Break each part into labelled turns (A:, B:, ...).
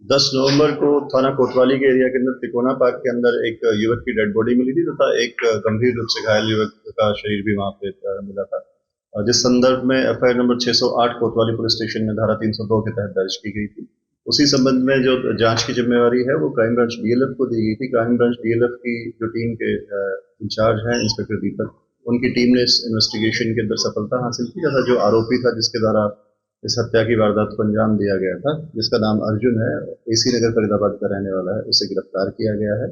A: 10 नवंबर को थाना कोतवाली के एरिया के अंदर तिकोना पार्क के अंदर एक युवक की डेड बॉडी मिली थी तथा एक गंभीर रूप से घायल युवक का शरीर भी वहां पे मिला था। जिस संदर्भ में एफआईआर नंबर 608 कोतवाली पुलिस स्टेशन में धारा 302 के तहत दर्ज की गई थी। उसी संबंध में जो जांच की जिम्मेवारी है वो क्राइम ब्रांच डीएलएफ को दी गई थी। क्राइम ब्रांच डीएलएफ की जो टीम के इंचार्ज हैं इंस्पेक्टर दीपक, उनकी टीम ने इस इन्वेस्टिगेशन के अंदर सफलता हासिल की तथा जो आरोपी था जिसके द्वारा इस हत्या की वारदात को अंजाम दिया गया था, जिसका नाम अर्जुन है, एसी नगर फरीदाबाद का रहने वाला है, उसे गिरफ्तार किया गया है।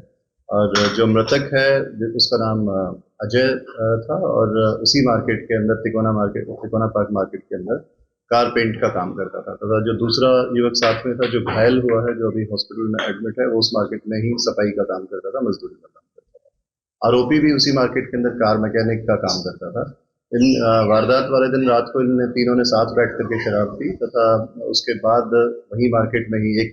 A: और जो मृतक है उसका नाम अजय था और उसी मार्केट के अंदर तिकोना पार्क मार्केट के अंदर कार पेंट का काम करता था तथा जो दूसरा युवक साथ में था जो घायल हुआ है, जो अभी हॉस्पिटल में एडमिट है, वो उस मार्केट में ही सफाई का काम करता था, मजदूरी का काम करता था। आरोपी भी उसी मार्केट के अंदर कार मैकेनिक का काम करता था। इन वारदात वाले दिन रात को इन तीनों ने साथ बैठ करके शराब पी तथा उसके बाद वही मार्केट में ही एक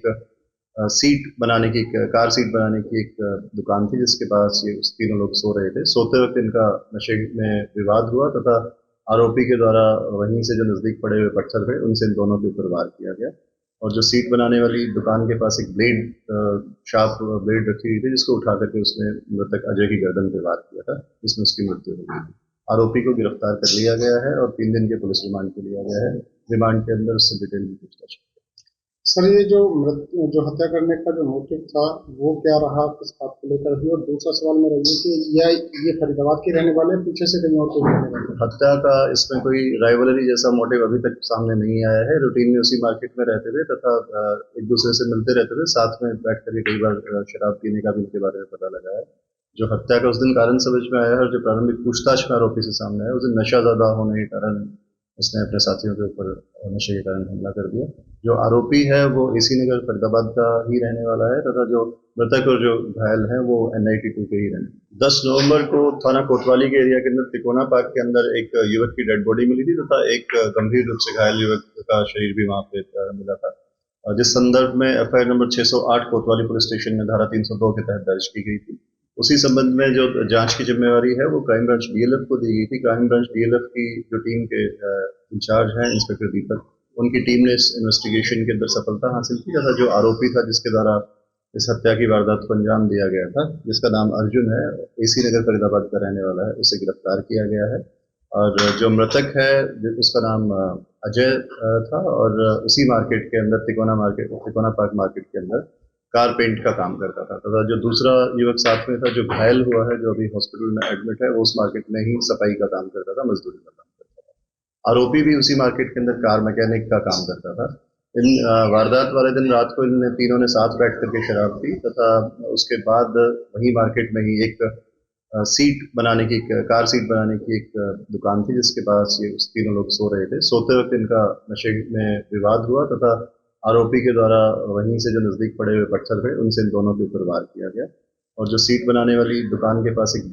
A: कार सीट बनाने की एक दुकान थी जिसके पास ये उस तीनों लोग सो रहे थे। सोते वक्त इनका नशे में विवाद हुआ तथा आरोपी के द्वारा वहीं से जो नजदीक पड़े हुए पत्थर थे उनसे इन दोनों के ऊपर वार किया गया और जो सीट बनाने वाली दुकान के पास एक शार्प ब्लेड रखी हुई थी जिसको उठा करके उसने मृतक अजय की गर्दन पे वार किया था, जिसमें उसकी मृत्यु हो गई थी। आरोपी को गिरफ्तार कर लिया गया है और 3 दिन के पुलिस रिमांड पे लिया गया है। रिमांड के अंदर उससे डिटेल में पूछताछ।
B: सर, ये जो हत्या करने का जो मोटिव था वो क्या रहा, किस बात को लेकर हुई? और दूसरा सवाल मेरा ये कि ये फरीदाबाद के रहने वाले पीछे से कहीं और के रहने वाले?
A: हत्या का इसमें कोई राइवलरी जैसा मोटिव अभी तक सामने नहीं आया है। रूटीन में उसी मार्केट में रहते थे तथा एक दूसरे से मिलते रहते थे, साथ में बैठ कर कई बार शराब पीने का भी उनके बारे में पता लगा है। जो हत्या का उस दिन कारण समझ में आया है और जो प्रारंभिक पूछताछ में आरोपी से सामने आया, उस दिन नशा ज्यादा होने के कारण उसने अपने साथियों के ऊपर नशे के कारण हमला कर दिया। जो आरोपी है वो एसी नगर फरीदाबाद का ही रहने वाला है तथा जो मृतक और जो घायल है वो NIT 2 के ही रहने। 10 नवंबर को थाना कोतवाली के एरिया के अंदर तिकोना पार्क के अंदर एक युवक की डेड बॉडी मिली थी तथा एक गंभीर रूप से घायल युवक का शरीर भी वहां पे मिला था। जिस संदर्भ में एफआईआर नंबर 608 कोतवाली पुलिस स्टेशन में धारा 302 के तहत दर्ज की गई थी। उसी संबंध में जो जांच की जिम्मेवारी है वो क्राइम ब्रांच डीएलएफ को दी गई थी। क्राइम ब्रांच डीएलएफ की जो टीम के इंचार्ज हैं इंस्पेक्टर दीपक, उनकी टीम ने इस इन्वेस्टिगेशन के अंदर सफलता हासिल की तथा जो आरोपी था जिसके द्वारा इस हत्या की वारदात को अंजाम दिया गया था, जिसका नाम अर्जुन है, एसी नगर फरीदाबाद का रहने वाला है, उसे गिरफ्तार किया गया है। और जो मृतक है उसका नाम अजय था और उसी मार्केट के अंदर तिकोना पार्क मार्केट के अंदर कार पेंट का काम करता था तथा जो दूसरा युवक साथ में था जो घायल हुआ है, जो अभी हॉस्पिटल में एडमिट है, वो उस मार्केट में ही सफाई का काम करता था, मजदूरी का काम करता था। आरोपी भी उसी मार्केट के अंदर कार मैकेनिक का काम करता था। इन वारदात वाले दिन रात को इन तीनों ने साथ बैठ करके शराब पी तथा उसके बाद वही मार्केट में ही एक कार सीट बनाने की एक दुकान थी जिसके पास ये उस तीनों लोग सो रहे थे। सोते वक्त इनका नशे में विवाद हुआ तथा आरोपी के द्वारा वहीं से जो नजदीक पड़े हुए पत्थर थे उनसे इन दोनों के ऊपर वार किया गया और जो सीट बनाने वाली दुकान के पास एक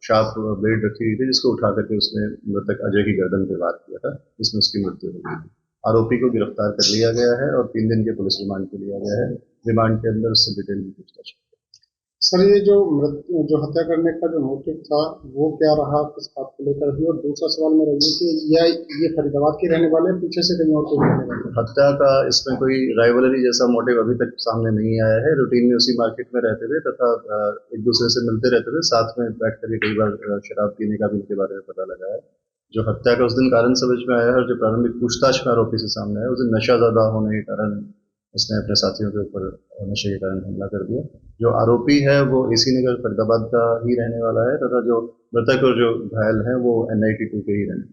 A: शार्प ब्लेड रखी हुई थी जिसको उठा करके उसने मृतक अजय की गर्दन पे वार किया था, जिसमें उसकी मृत्यु हो गई थी। आरोपी को गिरफ्तार कर लिया गया है और 3 दिन के पुलिस रिमांड पे लिया गया है। रिमांड के अंदर उससे डिटेल में पूछताछ।
B: सर, ये जो हत्या करने का जो मोटिव था वो क्या रहा, किस बात को लेकर हुई? और दूसरा सवाल मेरा ये कि ये फरीदाबाद के रहने वाले पीछे से कहीं और के रहने वाले?
A: हत्या का इसमें कोई राइवलरी जैसा मोटिव अभी तक सामने नहीं आया है। रूटीन में उसी मार्केट में रहते थे तथा एक दूसरे से मिलते रहते थे, साथ में बैठ कर कई बार शराब पीने का भी उनके बारे में पता लगा है। जो हत्या का उस दिन कारण समझ में आया है और जो प्रारंभिक पूछताछ में आरोपी से सामने आया, उस दिन नशा ज्यादा होने के कारण उसने अपने साथियों के ऊपर नशे के कारण हमला कर दिया। जो आरोपी है वो एसी नगर फरीदाबाद का ही रहने वाला है तथा जो मृतक और जो घायल है वो NIT 2 के ही रहने।